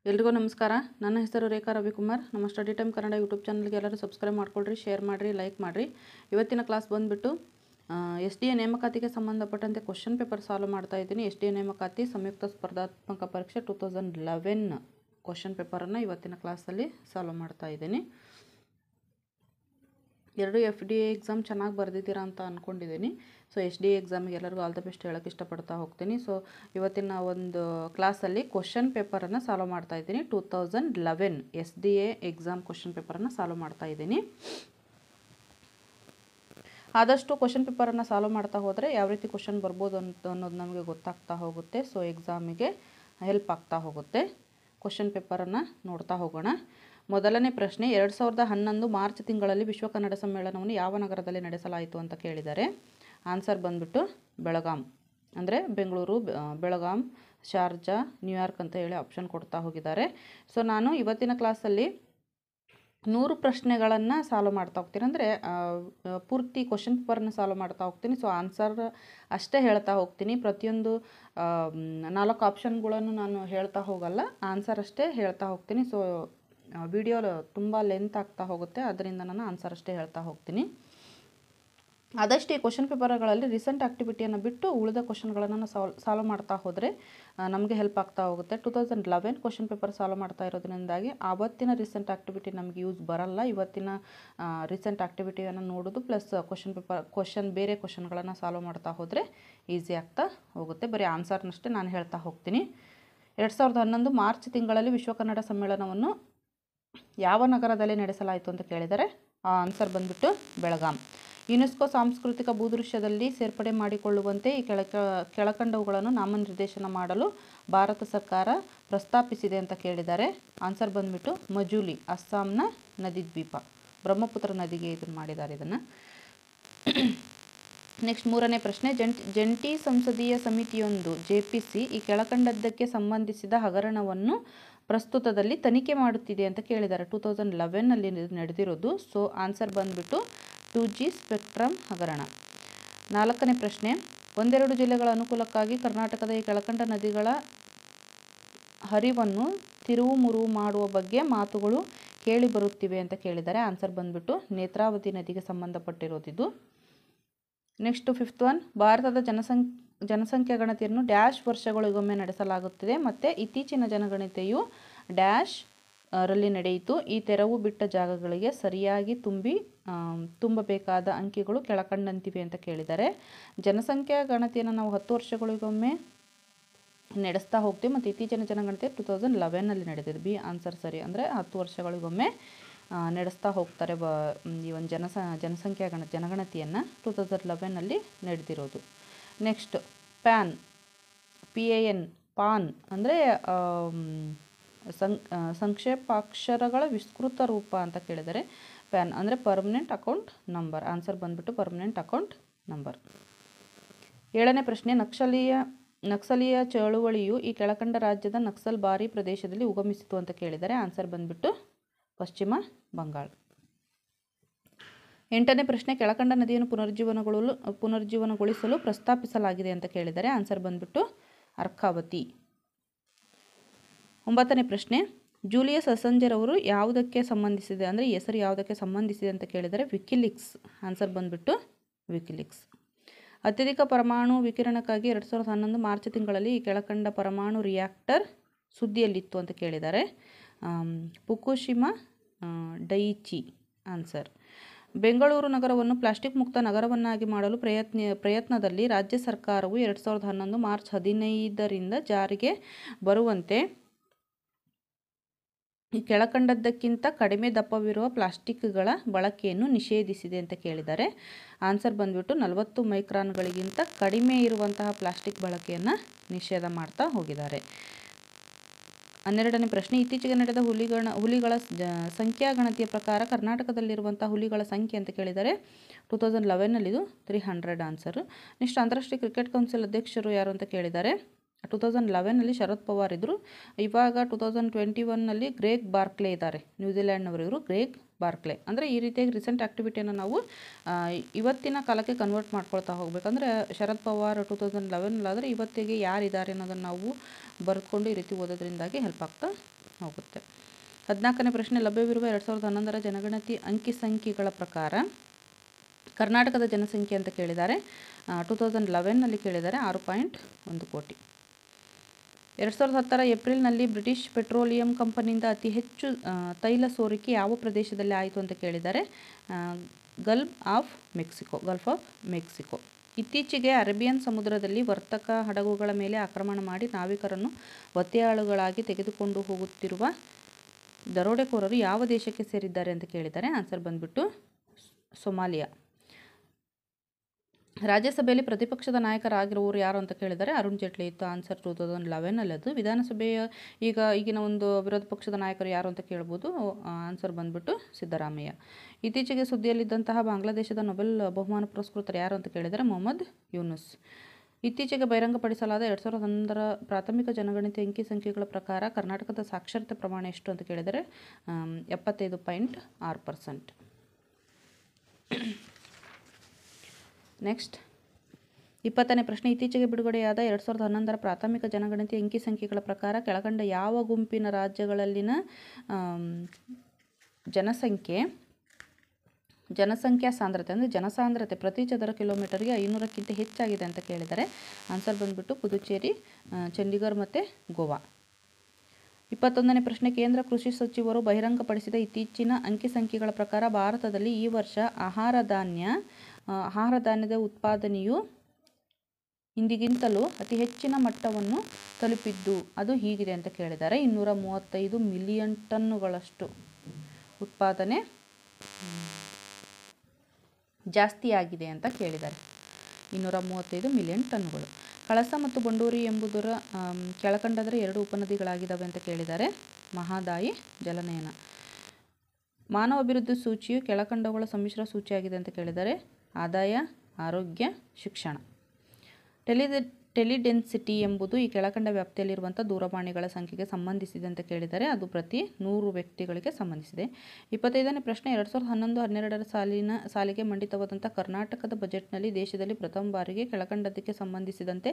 ಎಲ್ರಿಗೂ ನಮಸ್ಕಾರ. ನನ್ನ ಹೆಸರು ರೇಖಾ ರವಿಕುಮಾರ್. ನಮ್ಮ ಸ್ಟಡಿ ಟೈಮ್ ಕನ್ನಡ ಯೂಟ್ಯೂಬ್ ಚಾನಲ್ಗೆ ಎಲ್ಲರೂ ಸಬ್ಸ್ಕ್ರೈಬ್ ಮಾಡ್ಕೊಳ್ರಿ, ಶೇರ್ ಮಾಡಿರಿ, ಲೈಕ್ ಮಾಡಿರಿ. ಇವತ್ತಿನ ಕ್ಲಾಸ್ ಬಂದುಬಿಟ್ಟು SDA ನೇಮಕಾತಿಗೆ ಸಂಬಂಧಪಟ್ಟಂತೆ ಕ್ವಶನ್ ಪೇಪರ್ ಸಾಲ್ವ್ ಮಾಡ್ತಾ ಇದ್ದೀನಿ. SDA ನೇಮಕಾತಿ ಸಂಯುಕ್ತ ಸ್ಪರ್ಧಾತ್ಮಕ ಪರೀಕ್ಷೆ 2011 ಕ್ವಶನ್ ಪೇಪರನ್ನು ಇವತ್ತಿನ ಕ್ಲಾಸಲ್ಲಿ ಸಾಲ್ವ್ ಮಾಡ್ತಾ ಇದ್ದೀನಿ. 2 FDA ಎಕ್ಸಾಮ್ ಚೆನ್ನಾಗಿ ಬರೆದಿದ್ದೀರಾ ಅಂತ ಅಂದ್ಕೊಂಡಿದ್ದೀನಿ. ಸೊ SDA ಎಕ್ಸಾಮಿಗೆ ಎಲ್ಲರಿಗೂ ಆಲ್ ದ ಬೆಸ್ಟ್ ಹೇಳೋಕ್ಕೆ ಇಷ್ಟಪಡ್ತಾ ಹೋಗ್ತೀನಿ. ಸೊ ಇವತ್ತಿನ ಒಂದು ಕ್ಲಾಸಲ್ಲಿ ಕ್ವಶನ್ ಪೇಪರನ್ನು ಸಾಲ್ವ್ ಮಾಡ್ತಾ ಇದ್ದೀನಿ. 2011 SDA ಎಕ್ಸಾಮ್ ಕ್ವಶನ್ ಪೇಪರನ್ನು ಸಾಲ್ವ್ ಮಾಡ್ತಾ ಇದ್ದೀನಿ. ಆದಷ್ಟು ಕ್ವಶನ್ ಪೇಪರನ್ನು ಸಾಲ್ವ್ ಮಾಡ್ತಾ ಹೋದರೆ ಯಾವ ರೀತಿ ಕ್ವಶನ್ ಬರ್ಬೋದು ಅನ್ನೋದು ನಮಗೆ ಗೊತ್ತಾಗ್ತಾ ಹೋಗುತ್ತೆ. ಸೊ ಎಕ್ಸಾಮಿಗೆ ಹೆಲ್ಪ್ ಆಗ್ತಾ ಹೋಗುತ್ತೆ. ಕ್ವಶನ್ ಪೇಪರನ್ನು ನೋಡ್ತಾ ಹೋಗೋಣ. ಮೊದಲನೇ ಪ್ರಶ್ನೆ, 2011 ಮಾರ್ಚ್ ತಿಂಗಳಲ್ಲಿ ವಿಶ್ವ ಕನ್ನಡ ಸಮ್ಮೇಳನವನ್ನು ಯಾವ ನಗರದಲ್ಲಿ ನಡೆಸಲಾಯಿತು ಅಂತ ಕೇಳಿದ್ದಾರೆ. ಆನ್ಸರ್ ಬಂದ್ಬಿಟ್ಟು ಬೆಳಗಾಂ, ಅಂದರೆ ಬೆಂಗಳೂರು, ಬೆಳಗಾಂ, ಶಾರ್ಜಾ, ನ್ಯೂಯಾರ್ಕ್ ಅಂತ ಹೇಳಿ ಆಪ್ಷನ್ ಕೊಡ್ತಾ ಹೋಗಿದ್ದಾರೆ. ಸೊ ನಾನು ಇವತ್ತಿನ ಕ್ಲಾಸಲ್ಲಿ 100 ಪ್ರಶ್ನೆಗಳನ್ನು ಸಾಲ್ವ್ ಮಾಡ್ತಾ ಹೋಗ್ತೀನಿ, ಅಂದರೆ ಪೂರ್ತಿ ಕ್ವಶನ್ ಪೇಪರನ್ನು ಸಾಲ್ವ್ ಮಾಡ್ತಾ ಹೋಗ್ತೀನಿ. ಸೊ ಆನ್ಸರ್ ಅಷ್ಟೇ ಹೇಳ್ತಾ ಹೋಗ್ತೀನಿ. ಪ್ರತಿಯೊಂದು 4 ಆಪ್ಷನ್ಗಳನ್ನು ನಾನು ಹೇಳ್ತಾ ಹೋಗಲ್ಲ, ಆನ್ಸರ್ ಅಷ್ಟೇ ಹೇಳ್ತಾ ಹೋಗ್ತೀನಿ. ಸೊ ವಿಡಿಯೋ ತುಂಬ ಲೆಂತ್ ಆಗ್ತಾ ಹೋಗುತ್ತೆ, ಅದರಿಂದ ನಾನು ಆನ್ಸರ್ ಅಷ್ಟೇ ಹೇಳ್ತಾ ಹೋಗ್ತೀನಿ. ಆದಷ್ಟು ಈ ಕ್ವಶನ್ ಪೇಪರ್ಗಳಲ್ಲಿ ರೀಸೆಂಟ್ ಆ್ಯಕ್ಟಿವಿಟಿಯನ್ನು ಬಿಟ್ಟು ಉಳಿದ ಕ್ವಶನ್ಗಳನ್ನು ಸಾಲ್ವ್ ಮಾಡ್ತಾ ಹೋದರೆ ನಮಗೆ ಹೆಲ್ಪ್ ಆಗ್ತಾ ಹೋಗುತ್ತೆ. 2011 ಕ್ವಶನ್ ಪೇಪರ್ ಸಾಲ್ವ್ ಮಾಡ್ತಾ ಇರೋದ್ರಿಂದಾಗಿ ಆವತ್ತಿನ ರೀಸೆಂಟ್ ಆ್ಯಕ್ಟಿವಿಟಿ ನಮಗೆ ಯೂಸ್ ಬರಲ್ಲ. ಇವತ್ತಿನ ರೀಸೆಂಟ್ ಆ್ಯಕ್ಟಿವಿಟಿಯನ್ನು ನೋಡೋದು ಪ್ಲಸ್ ಬೇರೆ ಕ್ವಶನ್ಗಳನ್ನು ಸಾಲ್ವ್ ಮಾಡ್ತಾ ಹೋದರೆ ಈಸಿ ಆಗ್ತಾ ಹೋಗುತ್ತೆ. ಬರೀ ಆನ್ಸರ್ನಷ್ಟೇ ನಾನು ಹೇಳ್ತಾ ಹೋಗ್ತೀನಿ. 2011 ಮಾರ್ಚ್ ತಿಂಗಳಲ್ಲಿ ವಿಶ್ವ ಕನ್ನಡ ಸಮ್ಮೇಳನವನ್ನು ಯಾವ ನಗರದಲ್ಲಿ ನಡೆಸಲಾಯಿತು ಅಂತ ಕೇಳಿದರೆ ಆನ್ಸರ್ ಬಂದ್ಬಿಟ್ಟು ಬೆಳಗಾಂ. ಯುನೆಸ್ಕೋ ಸಾಂಸ್ಕೃತಿಕ ಭೂದೃಶ್ಯದಲ್ಲಿ ಸೇರ್ಪಡೆ ಮಾಡಿಕೊಳ್ಳುವಂತೆ ಈ ಕೆಳಕಂಡವುಗಳನ್ನು ನಾಮನಿರ್ದೇಶನ ಮಾಡಲು ಭಾರತ ಸರ್ಕಾರ ಪ್ರಸ್ತಾಪಿಸಿದೆ ಅಂತ ಕೇಳಿದ್ದಾರೆ. ಆನ್ಸರ್ ಬಂದ್ಬಿಟ್ಟು ಮಜುಲಿ, ಅಸ್ಸಾಂನ ನದಿ ದ್ವೀಪ, ಬ್ರಹ್ಮಪುತ್ರ ನದಿಗೆ ಇದನ್ನು ಮಾಡಿದ್ದಾರೆ ಇದನ್ನು. ನೆಕ್ಸ್ಟ್ ಮೂರನೇ ಪ್ರಶ್ನೆ, ಜಂಟಿ ಸಂಸದೀಯ ಸಮಿತಿಯೊಂದು JPC ಈ ಕೆಳಕಂಡದ್ದಕ್ಕೆ ಸಂಬಂಧಿಸಿದ ಹಗರಣವನ್ನು ಪ್ರಸ್ತುತದಲ್ಲಿ ತನಿಖೆ ಮಾಡುತ್ತಿದೆ ಅಂತ ಕೇಳಿದ್ದಾರೆ. 2011 ನಡೆದಿರೋದು. ಸೊ ಆನ್ಸರ್ ಬಂದ್ಬಿಟ್ಟು 2G ಸ್ಪೆಕ್ಟ್ರಮ್ ಹಗರಣ. 4ನೇ ಪ್ರಶ್ನೆ, ಒಂದೆರಡು ಜಿಲ್ಲೆಗಳ ಅನುಕೂಲಕ್ಕಾಗಿ ಕರ್ನಾಟಕದ ಈ ಕೆಳಕಂಡ ನದಿಗಳ ಹರಿವನ್ನು ತಿರುವು ಮುರುವು ಮಾಡುವ ಬಗ್ಗೆ ಮಾತುಗಳು ಕೇಳಿ ಬರುತ್ತಿವೆ ಅಂತ ಕೇಳಿದ್ದಾರೆ. ಆನ್ಸರ್ ಬಂದ್ಬಿಟ್ಟು ನೇತ್ರಾವತಿ ನದಿಗೆ ಸಂಬಂಧಪಟ್ಟಿರೋದಿದು. ನೆಕ್ಸ್ಟ್ 5th ಒನ್, ಭಾರತದ ಜನಸಂಖ್ಯಾ ಗಣತಿಯನ್ನು ಡ್ಯಾಶ್ ವರ್ಷಗಳಿಗೊಮ್ಮೆ ನಡೆಸಲಾಗುತ್ತದೆ ಮತ್ತು ಇತ್ತೀಚಿನ ಜನಗಣತಿಯು ಡ್ಯಾಶ್ ರಲ್ಲಿ ನಡೆಯಿತು. ಈ ತೆರವು ಬಿಟ್ಟ ಜಾಗಗಳಿಗೆ ಸರಿಯಾಗಿ ತುಂಬಬೇಕಾದ ಅಂಕಿಗಳು ಕೆಳಕಂಡಂತಿವೆ ಅಂತ ಕೇಳಿದ್ದಾರೆ. ಜನಸಂಖ್ಯಾ ಗಣತಿಯನ್ನು ನಾವು 10 ವರ್ಷಗಳಿಗೊಮ್ಮೆ ನಡೆಸ್ತಾ ಹೋಗ್ತೀವಿ ಮತ್ತು ಇತ್ತೀಚಿನ ಜನಗಣತಿ 2011 ನಡೆದಿದೆ. ಬಿ ಆನ್ಸರ್ ಸರಿ, ಅಂದರೆ 10 ವರ್ಷಗಳಿಗೊಮ್ಮೆ ನಡೆಸ್ತಾ ಹೋಗ್ತಾರೆ ಈ ಒಂದು ಜನಸಂಖ್ಯಾ ಜನಗಣತಿಯನ್ನು. 2011 ನಡೆದಿರೋದು. ನೆಕ್ಸ್ಟ್ PAN, ಪಾನ್ ಅಂದರೆ ಸಂಕ್ಷೇಪಾಕ್ಷರಗಳ ವಿಸ್ತೃತ ರೂಪ ಅಂತ ಕೇಳಿದರೆ ಪ್ಯಾನ್ ಅಂದರೆ ಪರ್ಮನೆಂಟ್ ಅಕೌಂಟ್ ನಂಬರ್. ಆನ್ಸರ್ ಬಂದ್ಬಿಟ್ಟು ಪರ್ಮನೆಂಟ್ ಅಕೌಂಟ್ ನಂಬರ್. 7ನೇ ಪ್ರಶ್ನೆ, ನಕ್ಸಲೀಯ ಚಳುವಳಿಯು ಈ ಕೆಳಕಂಡ ರಾಜ್ಯದ ನಕ್ಸಲ್ ಬಾರಿ ಪ್ರದೇಶದಲ್ಲಿ ಉಗಮಿಸಿತು ಅಂತ ಕೇಳಿದರೆ. ಆನ್ಸರ್ ಬಂದ್ಬಿಟ್ಟು ಪಶ್ಚಿಮ ಬಂಗಾಳ. 8ನೇ ಪ್ರಶ್ನೆ, ಕೆಳಕಂಡ ನದಿಯನ್ನು ಪುನರುಜ್ಜೀವನಗೊಳಿಸಲು ಪ್ರಸ್ತಾಪಿಸಲಾಗಿದೆ ಅಂತ ಕೇಳಿದರೆ. ಆನ್ಸರ್ ಬಂದ್ಬಿಟ್ಟು ಅರ್ಕಾವತಿ. 9ನೇ ಪ್ರಶ್ನೆ, ಜೂಲಿಯಸ್ ಅಸಂಜರ್ ಅವರು ಯಾವುದಕ್ಕೆ ಸಂಬಂಧಿಸಿದೆ, ಅಂದರೆ ಈ ಹೆಸರು ಯಾವುದಕ್ಕೆ ಸಂಬಂಧಿಸಿದೆ ಅಂತ ಕೇಳಿದರೆ ವಿಕಿಲೀಕ್ಸ್. ಆನ್ಸರ್ ಬಂದ್ಬಿಟ್ಟು ವಿಕಿಲೀಕ್ಸ್. ಅತ್ಯಧಿಕ ಪರಮಾಣು ವಿಕಿರಣಕ್ಕಾಗಿ 2011 ಮಾರ್ಚ್ ತಿಂಗಳಲ್ಲಿ ಈ ಕೆಳಕಂಡ ಪರಮಾಣು ರಿಯಾಕ್ಟರ್ ಸುದ್ದಿಯಲ್ಲಿತ್ತು ಅಂತ ಕೇಳಿದ್ದಾರೆ. ಫುಕುಶಿಮಾ ಡೈಚಿ. ಆನ್ಸರ್. ಬೆಂಗಳೂರು ನಗರವನ್ನು ಪ್ಲಾಸ್ಟಿಕ್ ಮುಕ್ತ ನಗರವನ್ನಾಗಿ ಮಾಡಲು ಪ್ರಯತ್ನದಲ್ಲಿ ರಾಜ್ಯ ಸರ್ಕಾರವು 2011 ಮಾರ್ಚ್ 15ರಿಂದ ಜಾರಿಗೆ ಬರುವಂತೆ ಈ ಕೆಳಕಂಡದ್ದಕ್ಕಿಂತ ಕಡಿಮೆ ದಪ್ಪವಿರುವ ಪ್ಲಾಸ್ಟಿಕ್ಗಳ ಬಳಕೆಯನ್ನು ನಿಷೇಧಿಸಿದೆ ಅಂತ ಕೇಳಿದ್ದಾರೆ. ಆನ್ಸರ್ ಬಂದ್ಬಿಟ್ಟು 40 ಮೈಕ್ರಾನ್ಗಳಿಗಿಂತ ಕಡಿಮೆ ಇರುವಂತಹ ಪ್ಲಾಸ್ಟಿಕ್ ಬಳಕೆಯನ್ನು ನಿಷೇಧ ಮಾಡ್ತಾ ಹೋಗಿದ್ದಾರೆ. 12ನೇ ಪ್ರಶ್ನೆ, ಇತ್ತೀಚೆಗೆ ನಡೆದ ಹುಲಿಗಳ ಸಂಖ್ಯಾ ಗಣತಿಯ ಪ್ರಕಾರ ಕರ್ನಾಟಕದಲ್ಲಿರುವಂಥ ಹುಲಿಗಳ ಸಂಖ್ಯೆ ಅಂತ ಕೇಳಿದರೆ 2011 ಇದು 300. ಆನ್ಸರು. ನೆಕ್ಸ್ಟ್, ಅಂತಾರಾಷ್ಟ್ರೀಯ ಕ್ರಿಕೆಟ್ ಕೌನ್ಸಿಲ್ ಅಧ್ಯಕ್ಷರು ಯಾರು ಅಂತ ಕೇಳಿದ್ದಾರೆ. 2011 ಶರದ್ ಪವಾರ್ ಇದ್ದರು. ಇವಾಗ 2021 ಗ್ರೇಗ್ ಬಾರ್ಕ್ಲೆ ಇದ್ದಾರೆ, ನ್ಯೂಜಿಲ್ಯಾಂಡ್ನವರು. ಇವರು ಗ್ರೇಗ್ ಬಾರ್ಕ್ಲೆ. ಅಂದರೆ ಈ ರೀತಿಯಾಗಿ ರೀಸೆಂಟ್ ಆ್ಯಕ್ಟಿವಿಟಿಯನ್ನು ನಾವು ಇವತ್ತಿನ ಕಾಲಕ್ಕೆ ಕನ್ವರ್ಟ್ ಮಾಡ್ಕೊಳ್ತಾ ಹೋಗ್ಬೇಕಂದ್ರೆ ಶರದ್ ಪವಾರ್ 2011 ಆದರೆ ಇವತ್ತಿಗೆ ಯಾರಿದ್ದಾರೆ ಅನ್ನೋದನ್ನು ನಾವು ಬರ್ಕೊಂಡು ಈ ರೀತಿ ಓದೋದ್ರಿಂದಾಗಿ ಹೆಲ್ಪ್ ಆಗ್ತಾ ಹೋಗುತ್ತೆ. 14ನೇ ಪ್ರಶ್ನೆ, ಲಭ್ಯವಿರುವ 2011ರ ಜನಗಣತಿ ಅಂಕಿಸಂಖ್ಯೆಗಳ ಪ್ರಕಾರ ಕರ್ನಾಟಕದ ಜನಸಂಖ್ಯೆ ಅಂತ ಕೇಳಿದ್ದಾರೆ. 2011ನಲ್ಲಿ ಕೇಳಿದ್ದಾರೆ 6.1 ಕೋಟಿ. 2010ರ ಏಪ್ರಿಲ್ನಲ್ಲಿ ಬ್ರಿಟಿಷ್ ಪೆಟ್ರೋಲಿಯಂ ಕಂಪನಿಯಿಂದ ಅತಿ ಹೆಚ್ಚು ತೈಲ ಸೋರಿಕೆ ಯಾವ ಪ್ರದೇಶದಲ್ಲಿ ಆಯಿತು ಅಂತ ಕೇಳಿದ್ದಾರೆ. Gulf of Mexico. ಇತ್ತೀಚೆಗೆ ಅರೇಬಿಯನ್ ಸಮುದ್ರದಲ್ಲಿ ವರ್ತಕ ಹಡಗುಗಳ ಮೇಲೆ ಆಕ್ರಮಣ ಮಾಡಿ ನಾವಿಕರನ್ನು ಒತ್ತೆಯಾಳುಗಳಾಗಿ ತೆಗೆದುಕೊಂಡು ಹೋಗುತ್ತಿರುವ ದರೋಡೆಕೋರರು ಯಾವ ದೇಶಕ್ಕೆ ಸೇರಿದ್ದಾರೆ ಅಂತ ಕೇಳಿದ್ದಾರೆ. ಆನ್ಸರ್ ಬಂದ್ಬಿಟ್ಟು ಸೊಮಾಲಿಯಾ. ರಾಜ್ಯಸಭೆಯಲ್ಲಿ ಪ್ರತಿಪಕ್ಷದ ನಾಯಕರಾಗಿರುವವರು ಯಾರು ಅಂತ ಕೇಳಿದರೆ ಅರುಣ್ ಜೇಟ್ಲಿ ಇತ್ತು. ಆನ್ಸರ್ 2011ನಲ್ಲಿ. ಅದು ವಿಧಾನಸಭೆಯ ಈಗಿನ ಒಂದು ವಿರೋಧ ಪಕ್ಷದ ನಾಯಕರು ಯಾರು ಅಂತ ಕೇಳ್ಬೋದು. ಆನ್ಸರ್ ಬಂದ್ಬಿಟ್ಟು ಸಿದ್ದರಾಮಯ್ಯ. ಇತ್ತೀಚೆಗೆ ಸುದ್ದಿಯಲ್ಲಿದ್ದಂತಹ ಬಾಂಗ್ಲಾದೇಶದ ನೊಬೆಲ್ ಬಹುಮಾನ ಪುರಸ್ಕೃತರು ಯಾರು ಅಂತ ಕೇಳಿದರೆ ಮೊಹಮ್ಮದ್ ಯೂನುಸ್. ಇತ್ತೀಚೆಗೆ ಬಹಿರಂಗಪಡಿಸಲಾದ 2011ರ ಪ್ರಾಥಮಿಕ ಜನಗಣತಿ ಅಂಕಿಸಂಖ್ಯೆಗಳ ಪ್ರಕಾರ ಕರ್ನಾಟಕದ ಸಾಕ್ಷರತೆ ಪ್ರಮಾಣ ಎಷ್ಟು ಅಂತ ಕೇಳಿದರೆ 75.6%. ನೆಕ್ಸ್ಟ್ 20ನೇ ಪ್ರಶ್ನೆ, ಇತ್ತೀಚೆಗೆ ಬಿಡುಗಡೆಯಾದ 2011ರ ಪ್ರಾಥಮಿಕ ಜನಗಣತಿ ಅಂಕಿಸಂಖ್ಯೆಗಳ ಪ್ರಕಾರ ಕೆಳಕಂಡ ಯಾವ ಗುಂಪಿನ ರಾಜ್ಯಗಳಲ್ಲಿನ ಜನಸಂಖ್ಯಾ ಸಾಂದ್ರತೆ ಅಂದರೆ ಜನಸಾಂದ್ರತೆ ಪ್ರತಿ ಚದರ ಕಿಲೋಮೀಟರ್ಗೆ 500ಕ್ಕಿಂತ ಹೆಚ್ಚಾಗಿದೆ ಅಂತ ಕೇಳಿದ್ದಾರೆ. ಆನ್ಸರ್ ಬಂದ್ಬಿಟ್ಟು ಪುದುಚೇರಿ, ಚಂಡೀಗಢ ಮತ್ತು ಗೋವಾ. 21ನೇ ಪ್ರಶ್ನೆ, ಕೇಂದ್ರ ಕೃಷಿ ಸಚಿವರು ಬಹಿರಂಗಪಡಿಸಿದ ಇತ್ತೀಚಿನ ಅಂಕಿಸಂಖ್ಯೆಗಳ ಪ್ರಕಾರ ಭಾರತದಲ್ಲಿ ಈ ವರ್ಷ ಆಹಾರ ಧಾನ್ಯದ ಉತ್ಪಾದನೆಯು ಇಂದಿಗಿಂತಲೂ ಅತಿ ಹೆಚ್ಚಿನ ಮಟ್ಟವನ್ನು ತಲುಪಿದ್ದು ಅದು ಹೀಗಿದೆ ಅಂತ ಕೇಳಿದ್ದಾರೆ. 235 ಮಿಲಿಯನ್ ಟನ್ನುಗಳಷ್ಟು ಉತ್ಪಾದನೆ ಜಾಸ್ತಿಯಾಗಿದೆ ಅಂತ ಕೇಳಿದ್ದಾರೆ. 235 ಮಿಲಿಯನ್ ಟನ್ನುಗಳು. ಕಳಸ ಮತ್ತು ಬಂಡೂರಿ ಎಂಬುದರ ಕೆಳಕಂಡದರೆ 2 ಉಪನದಿಗಳಾಗಿದ್ದಾವೆ ಅಂತ ಕೇಳಿದ್ದಾರೆ. ಮಹದಾಯಿ, ಜಲನಯನ. ಮಾನವ ಅಭಿವೃದ್ಧಿ ಸೂಚಿಯು ಕೆಳಕಂಡಗಳ ಸಮ್ಮಿಶ್ರ ಸೂಚಿಯಾಗಿದೆ ಅಂತ ಕೇಳಿದ್ದಾರೆ. ಆದಾಯ, ಆರೋಗ್ಯ, ಶಿಕ್ಷಣ. ಟೆಲಿಡೆನ್ಸಿಟಿ ಎಂಬುದು ಈ ಕೆಳಕಂಡ ವ್ಯಾಪ್ತಿಯಲ್ಲಿರುವಂಥ ದೂರವಾಣಿಗಳ ಸಂಖ್ಯೆಗೆ ಸಂಬಂಧಿಸಿದೆ ಅಂತ ಕೇಳಿದರೆ. ಅದು ಪ್ರತಿ 100 ವ್ಯಕ್ತಿಗಳಿಗೆ ಸಂಬಂಧಿಸಿದೆ. 25ನೇ ಪ್ರಶ್ನೆ, 2011-12ರ ಸಾಲಿಗೆ ಮಂಡಿತವಾದಂಥ ಕರ್ನಾಟಕದ ಬಜೆಟ್ನಲ್ಲಿ ದೇಶದಲ್ಲಿ ಪ್ರಥಮ ಬಾರಿಗೆ ಕೆಳಕಂಡದಕ್ಕೆ ಸಂಬಂಧಿಸಿದಂತೆ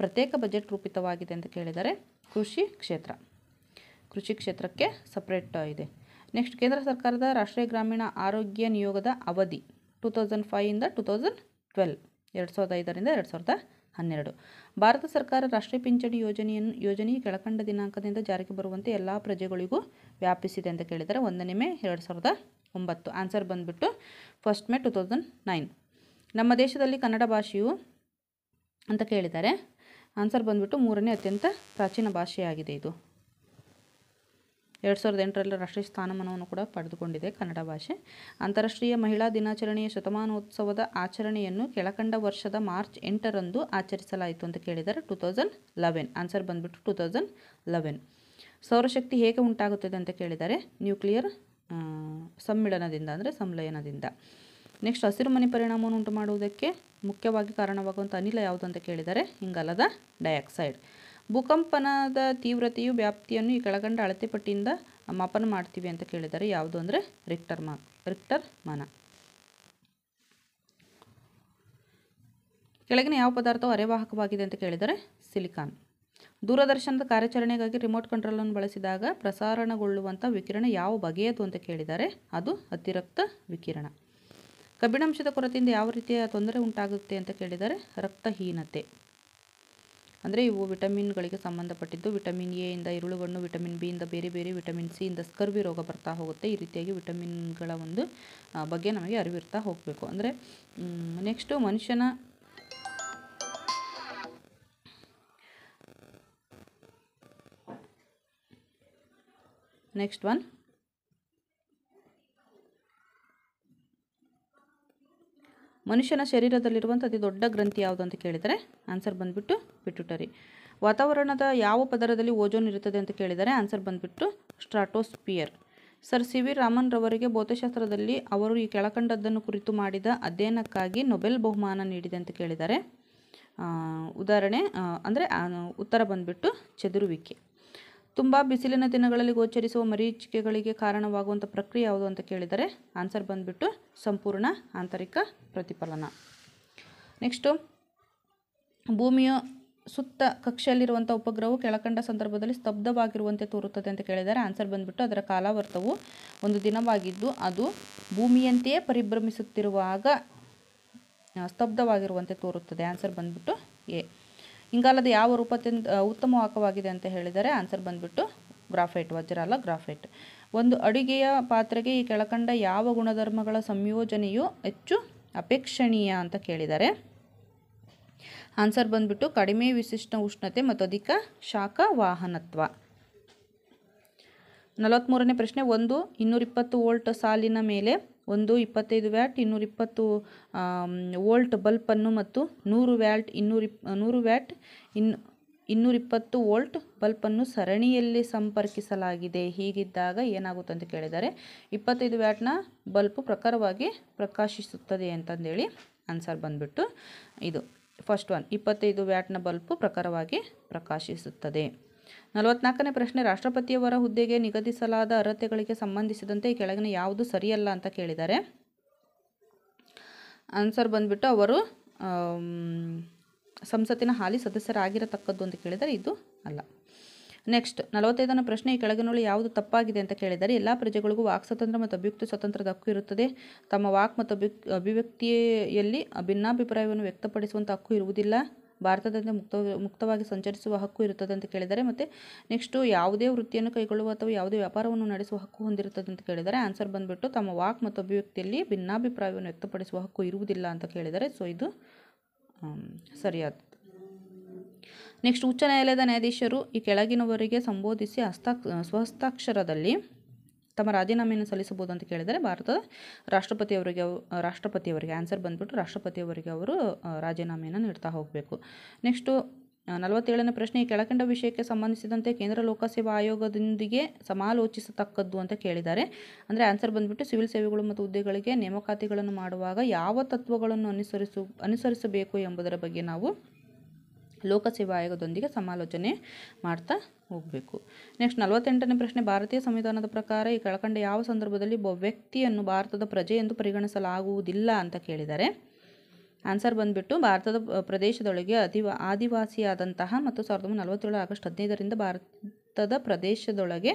ಪ್ರತ್ಯೇಕ ಬಜೆಟ್ ರೂಪಿತವಾಗಿದೆ ಅಂತ ಕೇಳಿದರೆ. ಕೃಷಿ ಕ್ಷೇತ್ರಕ್ಕೆ ಸಪ್ರೇಟ್ ಇದೆ. ನೆಕ್ಸ್ಟ್, ಕೇಂದ್ರ ಸರ್ಕಾರದ ರಾಷ್ಟ್ರೀಯ ಗ್ರಾಮೀಣ ಆರೋಗ್ಯ ನಿಯೋಗದ ಅವಧಿ 2005 to 2012, 2005ರಿಂದ 2012. ಭಾರತ ಸರ್ಕಾರ ರಾಷ್ಟ್ರೀಯ ಪಿಂಚಣಿ ಯೋಜನೆಯು ಕೆಳಕಂಡ ದಿನಾಂಕದಿಂದ ಜಾರಿಗೆ ಬರುವಂತೆ ಎಲ್ಲ ಪ್ರಜೆಗಳಿಗೂ ವ್ಯಾಪಿಸಿದೆ ಅಂತ ಕೇಳಿದರೆ. 1ನೇ ಮೇ 2009. ಆನ್ಸರ್ ಬಂದ್ಬಿಟ್ಟು 1 ಮೇ 2009. ನಮ್ಮ ದೇಶದಲ್ಲಿ ಕನ್ನಡ ಭಾಷೆಯು ಅಂತ ಕೇಳಿದ್ದಾರೆ. ಆನ್ಸರ್ ಬಂದ್ಬಿಟ್ಟು 3ನೇ ಅತ್ಯಂತ ಪ್ರಾಚೀನ ಭಾಷೆಯಾಗಿದೆ ಇದು. 2008ರಲ್ಲಿ ರಾಷ್ಟ್ರೀಯ ಸ್ಥಾನಮಾನವನ್ನು ಕೂಡ ಪಡೆದುಕೊಂಡಿದೆ ಕನ್ನಡ ಭಾಷೆ. ಅಂತಾರಾಷ್ಟ್ರೀಯ ಮಹಿಳಾ ದಿನಾಚರಣೆಯ ಶತಮಾನೋತ್ಸವದ ಆಚರಣೆಯನ್ನು ಕೆಳಕಂಡ ವರ್ಷದ ಮಾರ್ಚ್ 8ರಂದು ಆಚರಿಸಲಾಯಿತು ಅಂತ ಕೇಳಿದರೆ. 2011. ಆನ್ಸರ್ ಬಂದ್ಬಿಟ್ಟು 2011. ಸೌರಶಕ್ತಿ ಹೇಗೆ ಉಂಟಾಗುತ್ತದೆ ಅಂತ ಕೇಳಿದರೆ. ನ್ಯೂಕ್ಲಿಯರ್ ಸಂಲಯನದಿಂದ. ನೆಕ್ಸ್ಟ್, ಹಸಿರು ಮನೆ ಪರಿಣಾಮವನ್ನು ಉಂಟು ಮಾಡುವುದಕ್ಕೆ ಮುಖ್ಯವಾಗಿ ಕಾರಣವಾಗುವಂಥ ಅನಿಲ ಯಾವುದು ಅಂತ ಕೇಳಿದರೆ. ಇಂಗಾಲದ ಡೈಆಕ್ಸೈಡ್. ಭೂಕಂಪನದ ತೀವ್ರತೆಯು ವ್ಯಾಪ್ತಿಯನ್ನು ಈ ಕೆಳಗಂಡ ಅಳತೆ ಪಟ್ಟಿಯಿಂದ ಮಾಪನ ಮಾಡ್ತೀವಿ ಅಂತ ಕೇಳಿದ್ದಾರೆ. ಯಾವುದು ಅಂದರೆ ರಿಕ್ಟರ್ ಮಾನ. ಕೆಳಗಿನ ಯಾವ ಪದಾರ್ಥವು ಅರೆವಾಹಕವಾಗಿದೆ ಅಂತ ಕೇಳಿದರೆ. ಸಿಲಿಕಾನ್. ದೂರದರ್ಶನದ ಕಾರ್ಯಾಚರಣೆಗಾಗಿ ರಿಮೋಟ್ ಕಂಟ್ರೋಲನ್ನು ಬಳಸಿದಾಗ ಪ್ರಸಾರಣಗೊಳ್ಳುವಂಥ ವಿಕಿರಣ ಯಾವ ಬಗೆಯದು ಅಂತ ಕೇಳಿದ್ದಾರೆ. ಅದು ಅತಿರಕ್ತ ವಿಕಿರಣ. ಕಬ್ಬಿಣಾಂಶದ ಕೊರತೆಯಿಂದ ಯಾವ ರೀತಿಯ ತೊಂದರೆ ಉಂಟಾಗುತ್ತೆ ಅಂತ ಕೇಳಿದರೆ. ರಕ್ತಹೀನತೆ. ಅಂದರೆ ಇವು ವಿಟಮಿನ್ಗಳಿಗೆ ಸಂಬಂಧಪಟ್ಟಿದ್ದು. ವಿಟಮಿನ್ ಎ ಇಂದ ಇರುಳುಗಣ್ಣು, ವಿಟಮಿನ್ ಬಿ ಇಂದ ಬೇರೆ ಬೇರೆ, ವಿಟಮಿನ್ ಸಿ ಇಂದ ಸ್ಕರ್ವಿ ರೋಗ ಬರ್ತಾ ಹೋಗುತ್ತೆ. ಈ ರೀತಿಯಾಗಿ ವಿಟಮಿನ್ಗಳ ಒಂದು ಬಗ್ಗೆ ನಮಗೆ ಅರಿವಿರ್ತಾ ಹೋಗಬೇಕು. ಅಂದರೆ ನೆಕ್ಸ್ಟು ಮನುಷ್ಯನ ನೆಕ್ಸ್ಟ್ ಒನ್ ಮನುಷ್ಯನ ಶರೀರದಲ್ಲಿರುವಂಥ ಅತಿ ದೊಡ್ಡ ಗ್ರಂಥಿ ಯಾವುದು ಅಂತ ಕೇಳಿದರೆ. ಆನ್ಸರ್ ಬಂದ್ಬಿಟ್ಟು ಪಿಟ್ಯುಟರಿ. ವಾತಾವರಣದ ಯಾವ ಪದರದಲ್ಲಿ ಓಜೋನ್ ಇರುತ್ತದೆ ಅಂತ ಕೇಳಿದರೆ. ಆನ್ಸರ್ ಬಂದ್ಬಿಟ್ಟು stratosphere. Sir C V Raman ರವರಿಗೆ ಭೌತಶಾಸ್ತ್ರದಲ್ಲಿ ಅವರು ಈ ಕೆಳಕಂಡದ್ದನ್ನು ಕುರಿತು ಮಾಡಿದ ಅಧ್ಯಯನಕ್ಕಾಗಿ ನೊಬೆಲ್ ಬಹುಮಾನ ನೀಡಿದೆ ಅಂತ ಕೇಳಿದ್ದಾರೆ. ಉತ್ತರ ಬಂದ್ಬಿಟ್ಟು ಚದುರುವಿಕೆ. ತುಂಬ ಬಿಸಿಲಿನ ದಿನಗಳಲ್ಲಿ ಗೋಚರಿಸುವ ಮರೀಚಿಕೆಗಳಿಗೆ ಕಾರಣವಾಗುವಂಥ ಪ್ರಕ್ರಿಯೆ ಯಾವುದು ಅಂತ ಕೇಳಿದರೆ. ಆನ್ಸರ್ ಬಂದ್ಬಿಟ್ಟು ಸಂಪೂರ್ಣ ಆಂತರಿಕ ಪ್ರತಿಫಲನ. ನೆಕ್ಸ್ಟು ಭೂಮಿಯ ಸುತ್ತ ಕಕ್ಷೆಯಲ್ಲಿರುವಂಥ ಉಪಗ್ರಹವು ಕೆಳಕಂಡ ಸಂದರ್ಭದಲ್ಲಿ ಸ್ತಬ್ಧವಾಗಿರುವಂತೆ ತೋರುತ್ತದೆ ಅಂತ ಕೇಳಿದ್ದಾರೆ. ಆನ್ಸರ್ ಬಂದುಬಿಟ್ಟು ಅದರ ಕಾಲಾವರ್ತವು ಒಂದು ದಿನವಾಗಿದ್ದು ಅದು ಭೂಮಿಯಂತೆಯೇ ಪರಿಭ್ರಮಿಸುತ್ತಿರುವಾಗ ಸ್ತಬ್ಧವಾಗಿರುವಂತೆ ತೋರುತ್ತದೆ. ಆನ್ಸರ್ ಬಂದುಬಿಟ್ಟು ಎ. ಇಂಗಾಲದ ಯಾವ ರೂಪದಿಂದ ಉತ್ತಮವಾಗಿದೆ ಅಂತ ಹೇಳಿದರೆ ಆನ್ಸರ್ ಬಂದುಬಿಟ್ಟು ಗ್ರಾಫೈಟ್, ವಜ್ರ ಅಲ್ಲ ಗ್ರಾಫೈಟ್. ಒಂದು ಅಡುಗೆಯ ಪಾತ್ರೆಗೆ ಈ ಕೆಳಕಂಡ ಯಾವ ಗುಣಧರ್ಮಗಳ ಸಂಯೋಜನೆಯು ಹೆಚ್ಚು ಅಪೇಕ್ಷಣೀಯ ಅಂತ ಕೇಳಿದ್ದಾರೆ. ಆನ್ಸರ್ ಬಂದುಬಿಟ್ಟು ಕಡಿಮೆ ವಿಶಿಷ್ಟ ಉಷ್ಣತೆ ಮತ್ತು ಅಧಿಕ ಶಾಖ ವಾಹನತ್ವ. 43ನೇ ಪ್ರಶ್ನೆ, ಒಂದು 220 ವೋಲ್ಟ್ ಸಾಲಿನ ಮೇಲೆ ಒಂದು 25 ವ್ಯಾಟ್ 220 ವೋಲ್ಟ್ ಬಲ್ಬನ್ನು ಮತ್ತು 100 ವ್ಯಾಟ್ 220 ವೋಲ್ಟ್ ಬಲ್ಬನ್ನು ಸರಣಿಯಲ್ಲಿ ಸಂಪರ್ಕಿಸಲಾಗಿದೆ. ಹೀಗಿದ್ದಾಗ ಏನಾಗುತ್ತೆ ಅಂತ ಕೇಳಿದರೆ 25 ವ್ಯಾಟ್ನ ಬಲ್ಬು ಪ್ರಖರವಾಗಿ ಪ್ರಕಾಶಿಸುತ್ತದೆ ಅಂತಂದೇಳಿ ಆನ್ಸರ್ ಬಂದುಬಿಟ್ಟು ಇದು ಫಸ್ಟ್ ಒನ್. 25 ವ್ಯಾಟ್ನ ಬಲ್ಬು ಪ್ರಖರವಾಗಿ ಪ್ರಕಾಶಿಸುತ್ತದೆ. 44ನೇ ಪ್ರಶ್ನೆ, ರಾಷ್ಟ್ರಪತಿಯವರ ಹುದ್ದೆಗೆ ನಿಗದಿಸಲಾದ ಅರ್ಹತೆಗಳಿಗೆ ಸಂಬಂಧಿಸಿದಂತೆ ಈ ಕೆಳಗಿನ ಯಾವುದು ಸರಿಯಲ್ಲ ಅಂತ ಕೇಳಿದ್ದಾರೆ. ಆನ್ಸರ್ ಬಂದುಬಿಟ್ಟು ಅವರು ಸಂಸತ್ತಿನ ಹಾಲಿ ಸದಸ್ಯರಾಗಿರತಕ್ಕದ್ದು ಅಂತ ಕೇಳಿದರೆ ಇದು ಅಲ್ಲ. ನೆಕ್ಸ್ಟ್ 45ನೇ ಪ್ರಶ್ನೆ, ಈ ಕೆಳಗಿನಲ್ಲಿ ಯಾವುದು ತಪ್ಪಾಗಿದೆ ಅಂತ ಕೇಳಿದರೆ ಎಲ್ಲ ಪ್ರಜೆಗಳಿಗೂ ವಾಕ್ ಸ್ವಾತಂತ್ರ್ಯ ಮತ್ತು ಅಭಿವ್ಯಕ್ತಿ ಸ್ವಾತಂತ್ರ್ಯದ ಹಕ್ಕು ಇರುತ್ತದೆ. ತಮ್ಮ ವಾಕ್ ಮತ್ತು ಅಭಿವ್ಯಕ್ತಿಯಲ್ಲಿ ಭಿನ್ನಾಭಿಪ್ರಾಯವನ್ನು ವ್ಯಕ್ತಪಡಿಸುವಂಥ ಹಕ್ಕು ಇರುವುದಿಲ್ಲ. ಭಾರತದಿಂದ ಮುಕ್ತವಾಗಿ ಸಂಚರಿಸುವ ಹಕ್ಕು ಇರುತ್ತದೆ ಅಂತ ಕೇಳಿದ್ದಾರೆ. ಮತ್ತು ನೆಕ್ಸ್ಟು ಯಾವುದೇ ವೃತ್ತಿಯನ್ನು ಕೈಗೊಳ್ಳುವ ಅಥವಾ ಯಾವುದೇ ವ್ಯಾಪಾರವನ್ನು ನಡೆಸುವ ಹಕ್ಕು ಹೊಂದಿರುತ್ತದೆ ಅಂತ ಕೇಳಿದ್ದಾರೆ. ಆನ್ಸರ್ ಬಂದುಬಿಟ್ಟು ತಮ್ಮ ವಾಕ್ ಮತ್ತು ಅಭಿವ್ಯಕ್ತಿಯಲ್ಲಿ ಭಿನ್ನಾಭಿಪ್ರಾಯವನ್ನು ವ್ಯಕ್ತಪಡಿಸುವ ಹಕ್ಕು ಇರುವುದಿಲ್ಲ ಅಂತ ಕೇಳಿದ್ದಾರೆ. ಸೊ ಇದು ಸರಿಯಾದ. ನೆಕ್ಸ್ಟ್, ಉಚ್ಚ ನ್ಯಾಯಾಲಯದ ನ್ಯಾಯಾಧೀಶರು ಈ ಕೆಳಗಿನವರಿಗೆ ಸಂಬೋಧಿಸಿ ಸ್ವಹಸ್ತಾಕ್ಷರದಲ್ಲಿ ತಮ್ಮ ರಾಜೀನಾಮೆಯನ್ನು ಸಲ್ಲಿಸಬಹುದು ಅಂತ ಕೇಳಿದರೆ ಭಾರತದ ರಾಷ್ಟ್ರಪತಿಯವರಿಗೆ ಆನ್ಸರ್ ಬಂದುಬಿಟ್ಟು ರಾಷ್ಟ್ರಪತಿಯವರಿಗೆ ಅವರು ರಾಜೀನಾಮೆಯನ್ನು ನೀಡ್ತಾ ಹೋಗಬೇಕು. ನೆಕ್ಸ್ಟು 47ನೇ ಪ್ರಶ್ನೆ, ಈ ಕೆಳಕಂಡ ವಿಷಯಕ್ಕೆ ಸಂಬಂಧಿಸಿದಂತೆ ಕೇಂದ್ರ ಲೋಕಸೇವಾ ಆಯೋಗದೊಂದಿಗೆ ಸಮಾಲೋಚಿಸತಕ್ಕದ್ದು ಅಂತ ಕೇಳಿದ್ದಾರೆ. ಅಂದರೆ ಆನ್ಸರ್ ಬಂದುಬಿಟ್ಟು ಸಿವಿಲ್ ಸೇವೆಗಳು ಮತ್ತು ಹುದ್ದೆಗಳಿಗೆ ನೇಮಕಾತಿಗಳನ್ನು ಮಾಡುವಾಗ ಯಾವ ತತ್ವಗಳನ್ನು ಅನುಸರಿಸಬೇಕು ಎಂಬುದರ ಬಗ್ಗೆ ನಾವು ಲೋಕಸೇವಾ ಆಯೋಗದೊಂದಿಗೆ ಸಮಾಲೋಚನೆ ಮಾಡ್ತಾ ಹೋಗಬೇಕು. ನೆಕ್ಸ್ಟ್ 48ನೇ ಪ್ರಶ್ನೆ, ಭಾರತೀಯ ಸಂವಿಧಾನದ ಪ್ರಕಾರ ಈ ಕೆಳಕಂಡ ಯಾವ ಸಂದರ್ಭದಲ್ಲಿ ಒಬ್ಬ ವ್ಯಕ್ತಿಯನ್ನು ಭಾರತದ ಪ್ರಜೆ ಎಂದು ಪರಿಗಣಿಸಲಾಗುವುದಿಲ್ಲ ಅಂತ ಕೇಳಿದ್ದಾರೆ. ಆನ್ಸರ್ ಬಂದುಬಿಟ್ಟು ಭಾರತದ ಪ್ರದೇಶದೊಳಗೆ ಆದಿವಾಸಿಯಾದಂತಹ ಮತ್ತು 1947 ಆಗಸ್ಟ್ 15ರಿಂದ ಭಾರತದ ಪ್ರದೇಶದೊಳಗೆ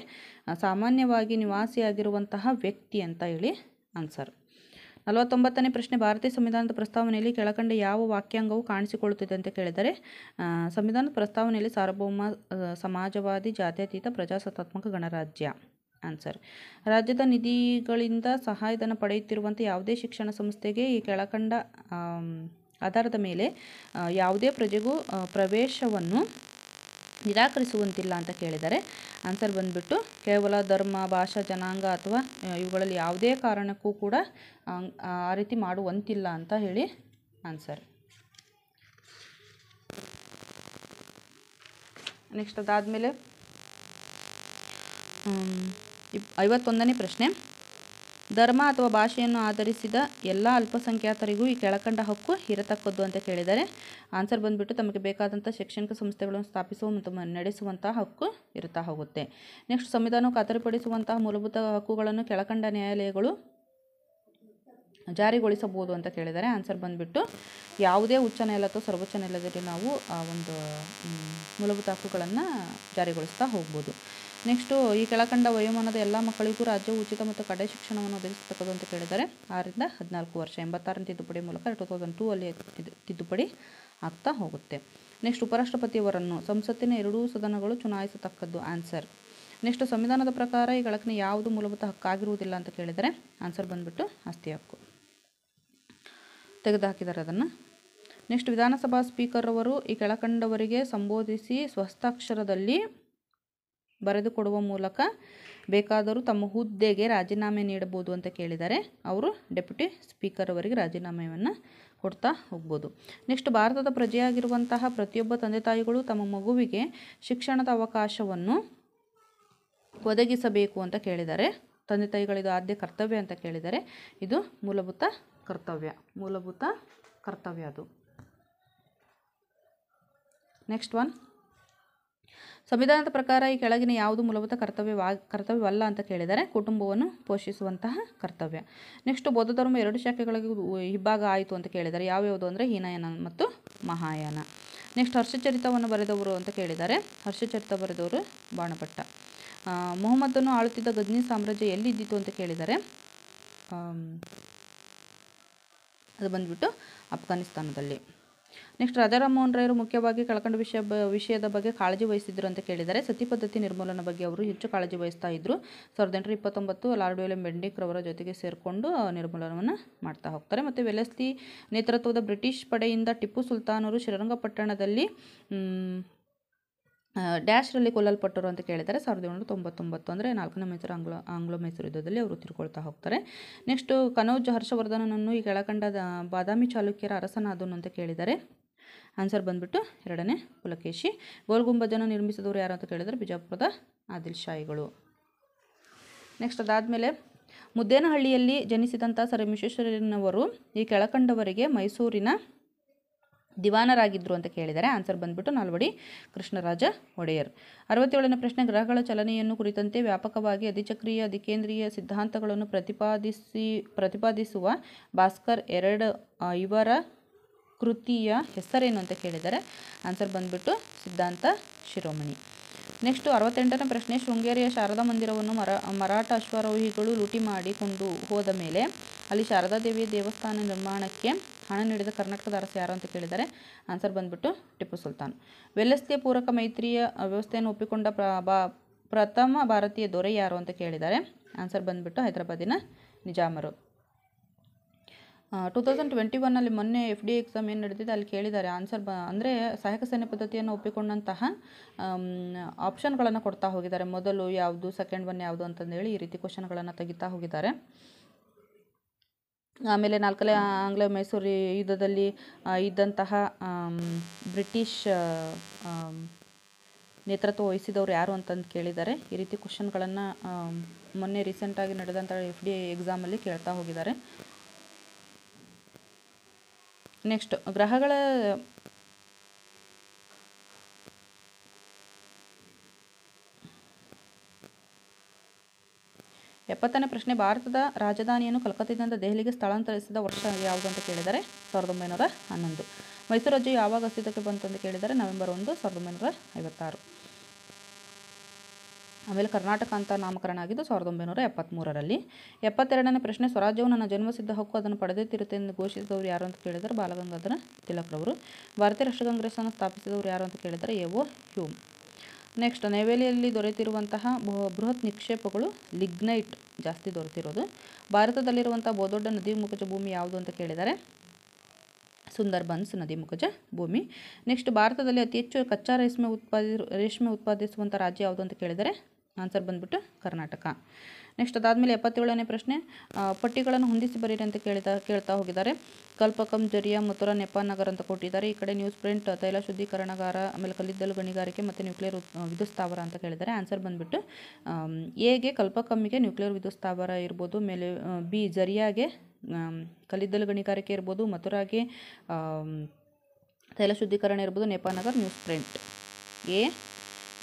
ಸಾಮಾನ್ಯವಾಗಿ ನಿವಾಸಿಯಾಗಿರುವಂತಹ ವ್ಯಕ್ತಿ ಅಂತ ಹೇಳಿ ಆನ್ಸರ್. 49ನೇ ಪ್ರಶ್ನೆ, ಭಾರತೀಯ ಸಂವಿಧಾನದ ಪ್ರಸ್ತಾವನೆಯಲ್ಲಿ ಕೆಳಕಂಡ ಯಾವ ವಾಕ್ಯಾಂಗವು ಕಾಣಿಸಿಕೊಳ್ಳುತ್ತದೆ ಅಂತ ಕೇಳಿದರೆ ಸಂವಿಧಾನದ ಪ್ರಸ್ತಾವನೆಯಲ್ಲಿ ಸಾರ್ವಭೌಮ ಸಮಾಜವಾದಿ ಜಾತ್ಯತೀತ ಪ್ರಜಾಸತ್ತಾತ್ಮಕ ಗಣರಾಜ್ಯ. ಆನ್ಸರ್. ರಾಜ್ಯದ ನಿಧಿಗಳಿಂದ ಸಹಾಯಧನ ಪಡೆಯುತ್ತಿರುವಂಥ ಯಾವುದೇ ಶಿಕ್ಷಣ ಸಂಸ್ಥೆಗೆ ಈ ಕೆಳಕಂಡ ಆಧಾರದ ಮೇಲೆ ಯಾವುದೇ ಪ್ರಜೆಗೂ ಪ್ರವೇಶವನ್ನು ನಿರಾಕರಿಸುವಂತಿಲ್ಲ ಅಂತ ಕೇಳಿದರೆ ಆನ್ಸರ್ ಬಂದುಬಿಟ್ಟು ಕೇವಲ ಧರ್ಮ, ಭಾಷಾ, ಜನಾಂಗ ಅಥವಾ ಇವುಗಳಲ್ಲಿ ಯಾವುದೇ ಕಾರಣಕ್ಕೂ ಕೂಡ ಆ ರೀತಿ ಮಾಡುವಂತಿಲ್ಲ ಅಂತ ಹೇಳಿ ಆನ್ಸರ್. ನೆಕ್ಸ್ಟ್ ಅದಾದಮೇಲೆ 51ನೇ ಪ್ರಶ್ನೆ, ಧರ್ಮ ಅಥವಾ ಭಾಷೆಯನ್ನು ಆಧರಿಸಿದ ಎಲ್ಲ ಅಲ್ಪಸಂಖ್ಯಾತರಿಗೂ ಈ ಕೆಳಕಂಡ ಹಕ್ಕು ಇರತಕ್ಕದ್ದು ಅಂತ ಕೇಳಿದರೆ ಆನ್ಸರ್ ಬಂದುಬಿಟ್ಟು ತಮಗೆ ಬೇಕಾದಂಥ ಶೈಕ್ಷಣಿಕ ಸಂಸ್ಥೆಗಳನ್ನು ಸ್ಥಾಪಿಸುವ ಮತ್ತು ನಡೆಸುವಂತಹ ಹಕ್ಕು ಇರುತ್ತಾ ಹೋಗುತ್ತೆ. ನೆಕ್ಸ್ಟ್, ಸಂವಿಧಾನವು ಖಾತರಿಪಡಿಸುವಂತಹ ಮೂಲಭೂತ ಹಕ್ಕುಗಳನ್ನು ಕೆಳಕಂಡ ನ್ಯಾಯಾಲಯಗಳು ಜಾರಿಗೊಳಿಸಬಹುದು ಅಂತ ಕೇಳಿದರೆ ಆನ್ಸರ್ ಬಂದುಬಿಟ್ಟು ಯಾವುದೇ ಉಚ್ಚ ನ್ಯಾಯಾಲಯ ಅಥವಾ ಸರ್ವೋಚ್ಚ ನ್ಯಾಯಾಲಯದಲ್ಲಿ ನಾವು ಆ ಒಂದು ಮೂಲಭೂತ ಹಕ್ಕುಗಳನ್ನು ಜಾರಿಗೊಳಿಸ್ತಾ ಹೋಗ್ಬೋದು. ನೆಕ್ಸ್ಟು, ಈ ಕೆಳಕಂಡ ವಯೋಮಾನದ ಎಲ್ಲ ಮಕ್ಕಳಿಗೂ ರಾಜ್ಯವು ಉಚಿತ ಮತ್ತು ಕಡ್ಡಾಯ ಶಿಕ್ಷಣವನ್ನು ಒದಗಿಸತಕ್ಕದ್ದು ಅಂತ ಕೇಳಿದರೆ 6ರಿಂದ 14 ವರ್ಷ. 86ನೇ ತಿದ್ದುಪಡಿ ಮೂಲಕ 2002 ಅಲ್ಲಿ ತಿದ್ದುಪಡಿ ಆಗ್ತಾ ಹೋಗುತ್ತೆ. ನೆಕ್ಸ್ಟ್, ಉಪರಾಷ್ಟ್ರಪತಿಯವರನ್ನು ಸಂಸತ್ತಿನ ಎರಡೂ ಸದನಗಳು ಚುನಾಯಿಸತಕ್ಕದ್ದು. ಆನ್ಸರ್. ನೆಕ್ಸ್ಟ್, ಸಂವಿಧಾನದ ಪ್ರಕಾರ ಈ ಕೆಳಗಿನ ಯಾವುದು ಮೂಲಭೂತ ಹಕ್ಕಾಗಿರುವುದಿಲ್ಲ ಅಂತ ಕೇಳಿದರೆ ಆನ್ಸರ್ ಬಂದುಬಿಟ್ಟು ಆಸ್ತಿ ಹಕ್ಕು. ತೆಗೆದುಹಾಕಿದ್ದಾರೆ ಅದನ್ನು. ನೆಕ್ಸ್ಟ್, ವಿಧಾನಸಭಾ ಸ್ಪೀಕರ್ ಅವರು ಈ ಕೆಳಕಂಡವರಿಗೆ ಸಂಬೋಧಿಸಿ ಸ್ವಹಸ್ತಾಕ್ಷರದಲ್ಲಿ ಬರೆದುಕೊಡುವ ಮೂಲಕ ಬೇಕಾದರೂ ತಮ್ಮ ಹುದ್ದೆಗೆ ರಾಜೀನಾಮೆ ನೀಡಬಹುದು ಅಂತ ಕೇಳಿದ್ದಾರೆ. ಅವರು ಡೆಪ್ಯೂಟಿ ಸ್ಪೀಕರ್ ಅವರಿಗೆ ರಾಜೀನಾಮೆಯನ್ನು ಕೊಡ್ತಾ ಹೋಗ್ಬೋದು. ನೆಕ್ಸ್ಟ್, ಭಾರತದ ಪ್ರಜೆಯಾಗಿರುವಂತಹ ಪ್ರತಿಯೊಬ್ಬ ತಂದೆ ತಾಯಿಗಳು ತಮ್ಮ ಮಗುವಿಗೆ ಶಿಕ್ಷಣದ ಅವಕಾಶವನ್ನು ಒದಗಿಸಬೇಕು ಅಂತ ಕೇಳಿದ್ದಾರೆ. ತಂದೆ ತಾಯಿಗಳಿದು ಆದ್ಯ ಕರ್ತವ್ಯ ಅಂತ ಕೇಳಿದ್ದಾರೆ. ಇದು ಮೂಲಭೂತ ಕರ್ತವ್ಯ ಅದು. ನೆಕ್ಸ್ಟ್ ಒನ್, ಸಂವಿಧಾನದ ಪ್ರಕಾರ ಈ ಕೆಳಗಿನ ಯಾವುದು ಮೂಲಭೂತ ಕರ್ತವ್ಯವಲ್ಲ ಅಂತ ಕೇಳಿದರೆ ಕುಟುಂಬವನ್ನು ಪೋಷಿಸುವಂತಹ ಕರ್ತವ್ಯ. ನೆಕ್ಸ್ಟ್, ಬೌದ್ಧ ಧರ್ಮ 2 ಶಾಖೆಗಳಿಗೆ ವಿಭಾಗ ಆಯಿತು ಅಂತ ಕೇಳಿದರೆ ಯಾವ್ಯಾವುದು ಅಂದರೆ ಹೀನಯಾನ ಮತ್ತು ಮಹಾಯಾನ. ನೆಕ್ಸ್ಟ್ ಹರ್ಷಚರಿತವನ್ನು ಬರೆದವರು ಅಂತ ಕೇಳಿದ್ದಾರೆ. ಹರ್ಷಚರಿತ ಬರೆದವರು ಬಾಣಭಟ್ಟ. ಮೊಹಮ್ಮದನ್ನು ಆಳುತ್ತಿದ್ದ ಗಜ್ನಿ ಸಾಮ್ರಾಜ್ಯ ಎಲ್ಲಿದ್ದಿತು ಅಂತ ಕೇಳಿದ್ದಾರೆ. ಅದು ಬಂದುಬಿಟ್ಟು ಅಫ್ಘಾನಿಸ್ತಾನದಲ್ಲಿ. ನೆಕ್ಸ್ಟ್ ರಾಜಾರಾಮ್ ರಾಯರು ಮುಖ್ಯವಾಗಿ ಕೆಳಕಂಡ ವಿಷಯದ ಬಗ್ಗೆ ಕಾಳಜಿ ವಹಿಸಿದ್ರು ಅಂತ ಕೇಳಿದ್ದಾರೆ. ಸತಿ ಪದ್ಧತಿ ನಿರ್ಮೂಲನ ಬಗ್ಗೆ ಅವರು ಹೆಚ್ಚು ಕಾಳಜಿ ವಹಿಸ್ತಾ ಇದ್ದರು. 1829 ಲಾರ್ಡ್ ವಿಲಿಯಂ ಬೆಂಟಿಕ್ ರವರ ಜೊತೆಗೆ ಸೇರಿಕೊಂಡು ನಿರ್ಮೂಲನವನ್ನು ಮಾಡ್ತಾ ಹೋಗ್ತಾರೆ. ಮತ್ತು ವೆಲೆಸ್ಲಿ ನೇತೃತ್ವದ ಬ್ರಿಟಿಷ್ ಪಡೆಯಿಂದ ಟಿಪ್ಪು ಸುಲ್ತಾನರು ಶ್ರೀರಂಗಪಟ್ಟಣದಲ್ಲಿ ಡ್ಯಾಶ್ರಲ್ಲಿ ಕೊಲ್ಲಲ್ಪಟ್ಟರು ಅಂತ ಕೇಳಿದ್ದಾರೆ. 1799 ಅಂದರೆ 4ನೇ ಮೈಸೂರು ಆಂಗ್ಲೋ ಮೈಸೂರು ಯುದ್ಧದಲ್ಲಿ ಅವರು ತಿರ್ಕೊಳ್ತಾ ಹೋಗ್ತಾರೆ. ನೆಕ್ಸ್ಟು ಕನೌಜ್ ಹರ್ಷವರ್ಧನನನ್ನು ಈ ಕೆಳಕಂಡ ಬಾದಾಮಿ ಚಾಲುಕ್ಯರ ಅರಸನಾದನು ಅಂತ ಕೇಳಿದ್ದಾರೆ. ಆನ್ಸರ್ ಬಂದುಬಿಟ್ಟು 2ನೇ ಪುಲಕೇಶಿ. ಗೋಲ್ ಗುಂಬಜನ್ನು ನಿರ್ಮಿಸಿದವರು ಯಾರು ಅಂತ ಕೇಳಿದರೆ ಬಿಜಾಪುರದ ಆದಿಲ್ ಶಾಹಿಗಳು. ನೆಕ್ಸ್ಟ್ ಅದಾದಮೇಲೆ ಮುದ್ದೇನಹಳ್ಳಿಯಲ್ಲಿ ಜನಿಸಿದಂಥ ಸರ್ ವಿಶ್ವೇಶ್ವರಯ್ಯನವರು ಈ ಕೆಳಕಂಡವರಿಗೆ ಮೈಸೂರಿನ ದಿವಾನರಾಗಿದ್ದರು ಅಂತ ಕೇಳಿದ್ದಾರೆ. ಆನ್ಸರ್ ಬಂದುಬಿಟ್ಟು ನಾಲ್ವಡಿ ಕೃಷ್ಣರಾಜ ಒಡೆಯರ್. 67ನೇ ಪ್ರಶ್ನೆ, ಗ್ರಹಗಳ ಚಲನೆಯನ್ನು ಕುರಿತಂತೆ ವ್ಯಾಪಕವಾಗಿ ಅಧಿಚಕ್ರೀಯ ಅಧಿಕೇಂದ್ರೀಯ ಸಿದ್ಧಾಂತಗಳನ್ನು ಪ್ರತಿಪಾದಿಸುವ ಭಾಸ್ಕರ್ ಇವರ ಕೃತಿಯ ಹೆಸರೇನು ಅಂತ ಕೇಳಿದ್ದಾರೆ. ಆನ್ಸರ್ ಬಂದುಬಿಟ್ಟು ಸಿದ್ಧಾಂತ ಶಿರೋಮಣಿ. ನೆಕ್ಸ್ಟು 68ನೇ ಪ್ರಶ್ನೆ, ಶೃಂಗೇರಿಯ ಶಾರದಾ ಮಂದಿರವನ್ನು ಮರಾಠ ಅಶ್ವಾರೋಹಿಗಳು ಲೂಟಿ ಮಾಡಿಕೊಂಡು ಹೋದ ಮೇಲೆ ಅಲ್ಲಿ ಶಾರದಾದೇವಿಯ ದೇವಸ್ಥಾನ ನಿರ್ಮಾಣಕ್ಕೆ ಹಣ ನೀಡಿದ ಕರ್ನಾಟಕದ ಅರಸ ಯಾರು ಅಂತ ಕೇಳಿದ್ದಾರೆ. ಆನ್ಸರ್ ಬಂದುಬಿಟ್ಟು ಟಿಪ್ಪು ಸುಲ್ತಾನ್. ವೆಲ್ಲೆಸ್ಲಿಯ ಪೂರಕ ಮೈತ್ರಿಯ ವ್ಯವಸ್ಥೆಯನ್ನು ಒಪ್ಪಿಕೊಂಡ ಪ್ರಥಮ ಭಾರತೀಯ ದೊರೆ ಯಾರು ಅಂತ ಕೇಳಿದ್ದಾರೆ. ಆನ್ಸರ್ ಬಂದುಬಿಟ್ಟು ಹೈದರಾಬಾದಿನ ನಿಜಾಮರು. 2021 ಮೊನ್ನೆ FD ಎಕ್ಸಾಮ್ ಏನು ನಡೆದಿದೆ ಅಲ್ಲಿ ಕೇಳಿದ್ದಾರೆ. ಆನ್ಸರ್ ಅಂದರೆ ಸಹಾಯಕ ಸೈನ್ಯ ಪದ್ಧತಿಯನ್ನು ಒಪ್ಪಿಕೊಂಡಂತಹ ಆಪ್ಷನ್ಗಳನ್ನು ಕೊಡ್ತಾ ಹೋಗಿದ್ದಾರೆ. ಮೊದಲು ಯಾವುದು, ಸೆಕೆಂಡ್ ಒನ್ ಯಾವುದು ಅಂತಂದೇಳಿ ಈ ರೀತಿ ಕ್ವಶನ್ಗಳನ್ನು ತೆಗಿತಾ ಹೋಗಿದ್ದಾರೆ. ಆಮೇಲೆ 4ನೇ ಆಂಗ್ಲ ಮೈಸೂರು ಯುದ್ಧದಲ್ಲಿ ಇದ್ದಂತಹ ಬ್ರಿಟಿಷ್ ನೇತೃತ್ವ ವಹಿಸಿದವರು ಯಾರು ಅಂತಂದು ಕೇಳಿದ್ದಾರೆ. ಈ ರೀತಿ ಕ್ವಶನ್ಗಳನ್ನು ಮೊನ್ನೆ ರೀಸೆಂಟಾಗಿ ನಡೆದಂಥ FD ಎಕ್ಸಾಮಲ್ಲಿ ಕೇಳ್ತಾ ಹೋಗಿದ್ದಾರೆ. ನೆಕ್ಸ್ಟ್ ಗ್ರಹಗಳ 70ನೇ ಪ್ರಶ್ನೆ, ಭಾರತದ ರಾಜಧಾನಿಯನ್ನು ಕಲ್ಕತ್ತಾದಿಂದ ದೆಹಲಿಗೆ ಸ್ಥಳಾಂತರಿಸಿದ ವರ್ಷ ಯಾವುದು ಅಂತ ಕೇಳಿದ್ದಾರೆ. 1911. ಮೈಸೂರು ರಾಜ್ಯ ಯಾವಾಗ ಅಸ್ತಿತ್ವಕ್ಕೆ ಬಂತು ಅಂತ ಕೇಳಿದ್ದಾರೆ. ನವೆಂಬರ್ 1, 1956. ಆಮೇಲೆ ಕರ್ನಾಟಕ ಅಂತ ನಾಮಕರಣ ಆಗಿದ್ದು 1973ರಲ್ಲಿ. 72ನೇ ಪ್ರಶ್ನೆ, ಸ್ವರಾಜ್ಯವು ನನ್ನ ಜನ್ಮಸಿದ್ಧ ಹಕ್ಕು, ಅದನ್ನು ಪಡೆದೇ ತೀರುತ್ತೆ ಎಂದು ಘೋಷಿಸಿದವರು ಯಾರು ಅಂತ ಕೇಳಿದರೆ ಬಾಲಗಂಗಾಧರ ತಿಲಕ್ರವರು. ಭಾರತೀಯ ರಾಷ್ಟ್ರ ಕಾಂಗ್ರೆಸ್ಸನ್ನು ಸ್ಥಾಪಿಸಿದವರು ಯಾರು ಅಂತ ಕೇಳಿದರೆ ಎ.ಓ. ಹ್ಯೂಮ್. ನೆಕ್ಸ್ಟ್, ನೈವೇಲಿಯಲ್ಲಿ ದೊರೆತಿರುವಂತಹ ಬೃಹತ್ ನಿಕ್ಷೇಪಗಳು ಲಿಗ್ನೈಟ್ ಜಾಸ್ತಿ ದೊರೆತಿರೋದು. ಭಾರತದಲ್ಲಿರುವಂಥ ಬಹುದೊಡ್ಡ ನದೀಮುಖಜ ಭೂಮಿ ಯಾವುದು ಅಂತ ಕೇಳಿದರೆ ಸುಂದರ್ಬನ್ಸ್ ನದೀಮುಖಜ ಭೂಮಿ. ನೆಕ್ಸ್ಟ್, ಭಾರತದಲ್ಲಿ ಅತಿ ಹೆಚ್ಚು ಕಚ್ಚಾ ರೇಷ್ಮೆ ಉತ್ಪಾದಿಸುವಂಥ ರಾಜ್ಯ ಯಾವುದು ಅಂತ ಕೇಳಿದರೆ ಆನ್ಸರ್ ಬಂದುಬಿಟ್ಟು ಕರ್ನಾಟಕ. ನೆಕ್ಸ್ಟ್ ಅದಾದಮೇಲೆ 77ನೇ ಪ್ರಶ್ನೆ, ಪಟ್ಟಿಗಳನ್ನು ಹೊಂದಿಸಿ ಬರೀರಿ ಅಂತ ಕೇಳ್ತಾ ಹೋಗಿದ್ದಾರೆ. ಕಲ್ಪಕಂ, ಜರಿಯಾ, ಮಥುರಾ, ನೆಪಾನ್ ನಗರ್ ಅಂತ ಕೊಟ್ಟಿದ್ದಾರೆ. ಈ ಕಡೆ ನ್ಯೂಸ್ ಪ್ರಿಂಟ್, ತೈಲ ಶುದ್ಧೀಕರಣಗಾರ, ಆಮೇಲೆ ಕಲ್ಲಿದ್ದಲು ಗಣಿಗಾರಿಕೆ ಮತ್ತು ನ್ಯೂಕ್ಲಿಯರ್ ವಿದ್ಯುತ್ ಸ್ಥಾವರ ಅಂತ ಕೇಳಿದ್ದಾರೆ. ಆನ್ಸರ್ ಬಂದುಬಿಟ್ಟು ಎಗೆ ಕಲ್ಪಕಮ್ಮಿಗೆ ನ್ಯೂಕ್ಲಿಯರ್ ವಿದ್ಯುತ್ ಸ್ಥಾವರ ಇರ್ಬೋದು, ಮೇಲೆ ಬಿ ಜರಿಯಾಗೆ ಕಲ್ಲಿದ್ದಲು ಗಣಿಗಾರಿಕೆ ಇರ್ಬೋದು, ಮಥುರಾಗೆ ತೈಲ ಶುದ್ಧೀಕರಣ ಇರ್ಬೋದು, Nippon Nagar news print.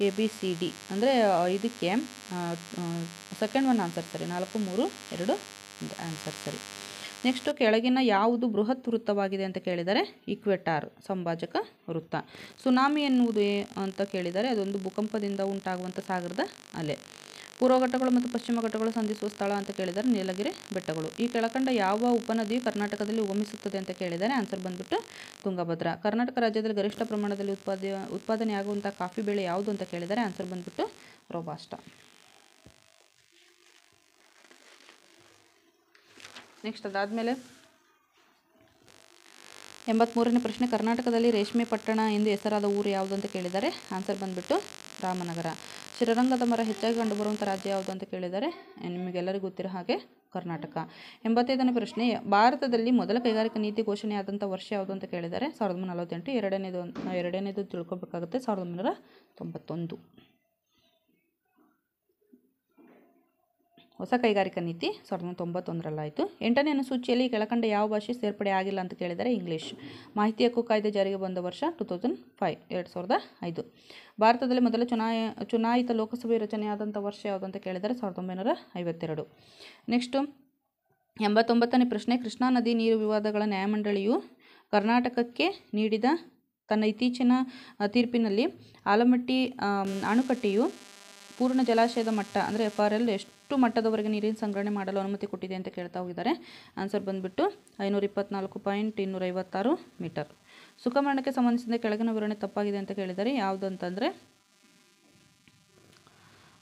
ABCD ಅಂದರೆ ಇದಕ್ಕೆ ಸೆಕೆಂಡ್ ಒನ್ ಆನ್ಸರ್ ಸರಿ. 4, 3, 2 ಆನ್ಸರ್ ಸರಿ. ನೆಕ್ಸ್ಟು, ಕೆಳಗಿನ ಯಾವುದು ಬೃಹತ್ ವೃತ್ತವಾಗಿದೆ ಅಂತ ಕೇಳಿದರೆ ಈಕ್ವೆಟಾರ್ ಸಂಭಾಜಕ ವೃತ್ತ. ಸುನಾಮಿ ಎನ್ನುವುದು ಅಂತ ಕೇಳಿದರೆ ಅದೊಂದು ಭೂಕಂಪದಿಂದ ಉಂಟಾಗುವಂಥ ಸಾಗರದ ಅಲೆ. ಪೂರ್ವ ಘಟ್ಟಗಳು ಮತ್ತು ಪಶ್ಚಿಮ ಘಟ್ಟಗಳು ಸಂಧಿಸುವ ಸ್ಥಳ ಅಂತ ಕೇಳಿದರೆ ನೀಲಗಿರಿ ಬೆಟ್ಟಗಳು. ಈ ಕೆಳಕಂಡ ಯಾವ ಉಪನದಿಯು ಕರ್ನಾಟಕದಲ್ಲಿ ಉಗಮಿಸುತ್ತದೆ ಅಂತ ಕೇಳಿದರೆ ಆನ್ಸರ್ ಬಂದುಬಿಟ್ಟು ತುಂಗಭದ್ರಾ. ಕರ್ನಾಟಕ ರಾಜ್ಯದಲ್ಲಿ ಗರಿಷ್ಠ ಪ್ರಮಾಣದಲ್ಲಿ ಉತ್ಪಾದನೆಯಾಗುವಂಥ ಕಾಫಿ ಬೆಳೆ ಯಾವುದು ಅಂತ ಕೇಳಿದರೆ ಆನ್ಸರ್ ಬಂದುಬಿಟ್ಟು ರೋಬಾಸ್ಟಾ. ನೆಕ್ಸ್ಟ್ ಅದಾದಮೇಲೆ 83ನೇ ಪ್ರಶ್ನೆ, ಕರ್ನಾಟಕದಲ್ಲಿ ರೇಷ್ಮೆ ಪಟ್ಟಣ ಎಂದು ಹೆಸರಾದ ಊರು ಯಾವುದು ಅಂತ ಕೇಳಿದ್ದಾರೆ. ಆನ್ಸರ್ ಬಂದುಬಿಟ್ಟು ರಾಮನಗರ. ಶ್ರೀರಂಗದ ಮರ ಹೆಚ್ಚಾಗಿ ಕಂಡುಬರುವಂಥ ರಾಜ್ಯ ಯಾವುದು ಅಂತ ಕೇಳಿದರೆ ನಿಮಗೆಲ್ಲರಿಗೂ ಗೊತ್ತಿರೋ ಹಾಗೆ ಕರ್ನಾಟಕ. 85ನೇ ಪ್ರಶ್ನೆ, ಭಾರತದಲ್ಲಿ ಮೊದಲ ಕೈಗಾರಿಕಾ ನೀತಿ ಘೋಷಣೆಯಾದಂಥ ವರ್ಷ ಯಾವುದು ಅಂತ ಕೇಳಿದರೆ 1948. ಎರಡನೇದು ತಿಳ್ಕೊಬೇಕಾಗುತ್ತೆ 1991. ಹೊಸ ಕೈಗಾರಿಕಾ ನೀತಿ 1991ರಲ್ಲಾಯಿತು. 8ನೇ ಅನುಸೂಚಿಯಲ್ಲಿ ಕೆಳಕಂಡ ಯಾವ ಭಾಷೆ ಸೇರ್ಪಡೆ ಆಗಿಲ್ಲ ಅಂತ ಕೇಳಿದರೆ ಇಂಗ್ಲೀಷ್. ಮಾಹಿತಿ ಹಕ್ಕು ಕಾಯ್ದೆ ಜಾರಿಗೆ ಬಂದ ವರ್ಷ 2005. ಭಾರತದಲ್ಲಿ ಮೊದಲ ಚುನಾಯಿತ ಲೋಕಸಭೆ ರಚನೆಯಾದಂಥ ವರ್ಷ ಯಾವುದು ಅಂತ ಕೇಳಿದರೆ 1952. ನೆಕ್ಸ್ಟು 89ನೇ ಪ್ರಶ್ನೆ, ಕೃಷ್ಣಾ ನದಿ ನೀರು ವಿವಾದಗಳ ನ್ಯಾಯಮಂಡಳಿಯು ಕರ್ನಾಟಕಕ್ಕೆ ನೀಡಿದ ತನ್ನ ಇತ್ತೀಚಿನ ತೀರ್ಪಿನಲ್ಲಿ ಆಲಮಟ್ಟಿ ಅಣುಕಟ್ಟೆಯು ಪೂರ್ಣ ಜಲಾಶಯದ ಮಟ್ಟ ಅಂದರೆ FRL ಎಷ್ಟು ಮಟ್ಟದವರೆಗೆ ನೀರಿನ ಸಂಗ್ರಹಣೆ ಮಾಡಲು ಅನುಮತಿ ಕೊಟ್ಟಿದೆ ಅಂತ ಕೇಳ್ತಾ ಹೋಗಿದ್ದಾರೆ. ಆನ್ಸರ್ ಬಂದುಬಿಟ್ಟು 524.256 ಮೀಟರ್. ಸುಖಮರಣಕ್ಕೆ ಸಂಬಂಧಿಸಿದ ಕೆಳಗಿನ ವಿವರಣೆ ತಪ್ಪಾಗಿದೆ ಅಂತ ಕೇಳಿದ್ದಾರೆ. ಯಾವುದು ಅಂತಂದರೆ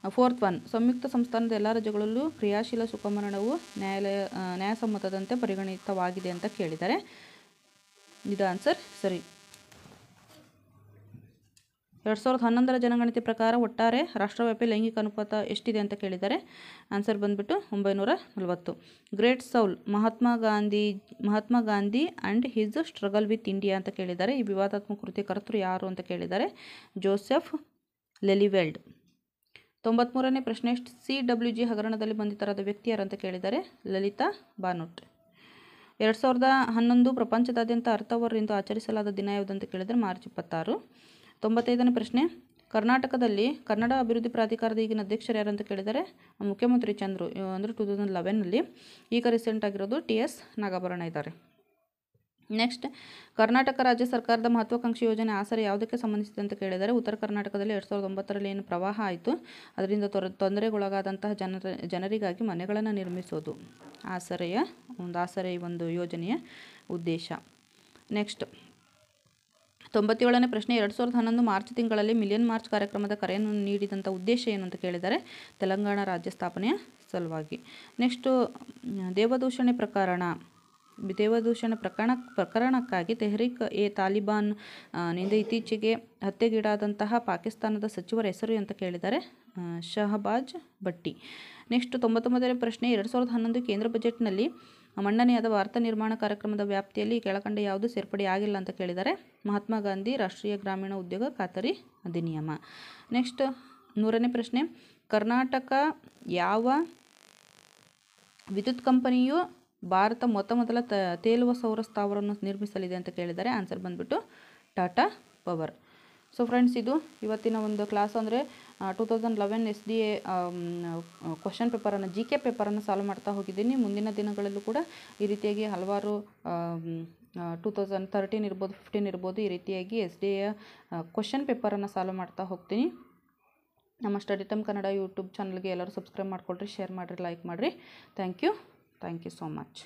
4th one, ಸಂಯುಕ್ತ ಸಂಸ್ಥಾನದ ಎಲ್ಲ ರಾಜ್ಯಗಳಲ್ಲೂ ಕ್ರಿಯಾಶೀಲ ಸುಖಮರಣವು ನ್ಯಾಯಸಮ್ಮತದಂತೆ ಪರಿಗಣಿತವಾಗಿದೆ ಅಂತ ಕೇಳಿದ್ದಾರೆ. ಇದು ಆನ್ಸರ್ ಸರಿ. 2011ರ ಜನಗಣತಿ ಪ್ರಕಾರ ಒಟ್ಟಾರೆ ರಾಷ್ಟ್ರವ್ಯಾಪಿ ಲೈಂಗಿಕ ಅನುಪಾತ ಎಷ್ಟಿದೆ ಅಂತ ಕೇಳಿದ್ದಾರೆ. ಆನ್ಸರ್ ಬಂದುಬಿಟ್ಟು 940. Great soul Mahatma Gandhi and his struggle with India ಅಂತ ಕೇಳಿದ್ದಾರೆ. ಈ ವಿವಾದಾತ್ಮಕ ಕೃತಿಯ ಕರ್ತೃ ಯಾರು ಅಂತ ಕೇಳಿದ್ದಾರೆ. ಜೋಸೆಫ್ ಲೆಲಿವೆಲ್ಡ್. 93ನೇ ಪ್ರಶ್ನೆ, CWG ಹಗರಣದಲ್ಲಿ ಬಂಧಿತರಾದ ವ್ಯಕ್ತಿ ಯಾರು ಅಂತ ಕೇಳಿದ್ದಾರೆ. ಲಲಿತಾ ಬಾನೋಟ್. 2011 ಪ್ರಪಂಚದಾದ್ಯಂತ ಅರ್ತ್ ಅವರ್ ಎಂದು ಆಚರಿಸಲಾದ ದಿನ ಯಾವುದು ಅಂತ ಕೇಳಿದರೆ ಮಾರ್ಚ್ 26. 95ನೇ ಪ್ರಶ್ನೆ, ಕರ್ನಾಟಕದಲ್ಲಿ ಕನ್ನಡ ಅಭಿವೃದ್ಧಿ ಪ್ರಾಧಿಕಾರದ ಈಗಿನ ಅಧ್ಯಕ್ಷರು ಯಾರು ಅಂತ ಕೇಳಿದರೆ ಮುಖ್ಯಮಂತ್ರಿ ಚಂದ್ರು. ಅಂದರೆ 2011ನಲ್ಲಿ. ಈಗ ರೀಸೆಂಟ್ ಆಗಿರೋದು TS ನಾಗಾಭರಣ ಇದ್ದಾರೆ. ನೆಕ್ಸ್ಟ್, ಕರ್ನಾಟಕ ರಾಜ್ಯ ಸರ್ಕಾರದ ಮಹತ್ವಾಕಾಂಕ್ಷಿ ಯೋಜನೆ ಆಸರೆ ಯಾವುದಕ್ಕೆ ಸಂಬಂಧಿಸಿದೆ ಅಂತ ಕೇಳಿದರೆ ಉತ್ತರ ಕರ್ನಾಟಕದಲ್ಲಿ 2009ರಲ್ಲಿ ಏನು ಪ್ರವಾಹ ಆಯಿತು ಅದರಿಂದ ತೊಂದರೆಗೊಳಗಾದಂತಹ ಜನರಿಗಾಗಿ ಮನೆಗಳನ್ನು ನಿರ್ಮಿಸೋದು ಆಸರೆಯ ಒಂದು ಯೋಜನೆಯ ಉದ್ದೇಶ. ನೆಕ್ಸ್ಟ್, 97ನೇ ಪ್ರಶ್ನೆ, 2011 ಮಾರ್ಚ್ ತಿಂಗಳಲ್ಲಿ ಮಿಲಿಯನ್ ಮಾರ್ಚ್ ಕಾರ್ಯಕ್ರಮದ ಕರೆಯನ್ನು ನೀಡಿದಂಥ ಉದ್ದೇಶ ಏನು ಅಂತ ಕೇಳಿದ್ದಾರೆ. ತೆಲಂಗಾಣ ರಾಜ್ಯ ಸ್ಥಾಪನೆಯ ಸಲುವಾಗಿ. ನೆಕ್ಸ್ಟು, ದೇವದೂಷಣೆ ಪ್ರಕರಣಕ್ಕಾಗಿ ತೆಹ್ರೀಕ್ ಎ ತಾಲಿಬಾನ್ ನಿಂದ ಇತ್ತೀಚೆಗೆ ಹತ್ಯೆಗೀಡಾದಂತಹ ಪಾಕಿಸ್ತಾನದ ಸಚಿವರ ಹೆಸರು ಅಂತ ಕೇಳಿದ್ದಾರೆ. ಶಹಬಾಜ್ ಭಟ್ಟಿ. ನೆಕ್ಸ್ಟ್, 99ನೇ ಪ್ರಶ್ನೆ, 2011 ಕೇಂದ್ರ ಬಜೆಟ್ನಲ್ಲಿ ಮಂಡನೆಯಾದ ವಾರ್ತಾ ನಿರ್ಮಾಣ ಕಾರ್ಯಕ್ರಮದ ವ್ಯಾಪ್ತಿಯಲ್ಲಿ ಕೆಳಕಂಡ ಯಾವುದು ಸೇರ್ಪಡೆಯಾಗಿಲ್ಲ ಅಂತ ಕೇಳಿದ್ದಾರೆ. ಮಹಾತ್ಮ ಗಾಂಧಿ ರಾಷ್ಟ್ರೀಯ ಗ್ರಾಮೀಣ ಉದ್ಯೋಗ ಖಾತರಿ ಅಧಿನಿಯಮ. ನೆಕ್ಸ್ಟ್, 100ನೇ ಪ್ರಶ್ನೆ, ಕರ್ನಾಟಕ ಯಾವ ವಿದ್ಯುತ್ ಕಂಪನಿಯು ಭಾರತ ಮೊದಲ ತೇಲುವ ಸೌರ ಸ್ಥಾವರವನ್ನು ನಿರ್ಮಿಸಲಿದೆ ಅಂತ ಕೇಳಿದ್ದಾರೆ. ಆನ್ಸರ್ ಬಂದುಬಿಟ್ಟು ಟಾಟಾ ಪವರ್. ಸೊ ಫ್ರೆಂಡ್ಸ್, ಇದು ಇವತ್ತಿನ ಒಂದು ಕ್ಲಾಸ್. ಅಂದರೆ 2011 SDA ಕ್ವಶನ್ ಪೇಪರನ್ನು GK ಪೇಪರನ್ನು ಸಾಲ್ವ್ ಮಾಡ್ತಾ ಹೋಗಿದ್ದೀನಿ. ಮುಂದಿನ ದಿನಗಳಲ್ಲೂ ಕೂಡ ಈ ರೀತಿಯಾಗಿ ಹಲವಾರು 2013 ಇರ್ಬೋದು, 15 ಇರ್ಬೋದು, ಈ ರೀತಿಯಾಗಿ SDA ಕ್ವಶನ್ ಪೇಪರನ್ನು ಸಾಲ್ವ್ ಮಾಡ್ತಾ ಹೋಗ್ತೀನಿ. ನಮ್ಮ ಸ್ಟಡಿ ಟೈಮ್ ಕನ್ನಡ ಯೂಟ್ಯೂಬ್ ಚಾನಲ್ಗೆ ಎಲ್ಲರೂ ಸಬ್ಸ್ಕ್ರೈಬ್ ಮಾಡಿಕೊಳ್ರಿ, ಶೇರ್ ಮಾಡಿರಿ, ಲೈಕ್ ಮಾಡಿರಿ. Thank you so much.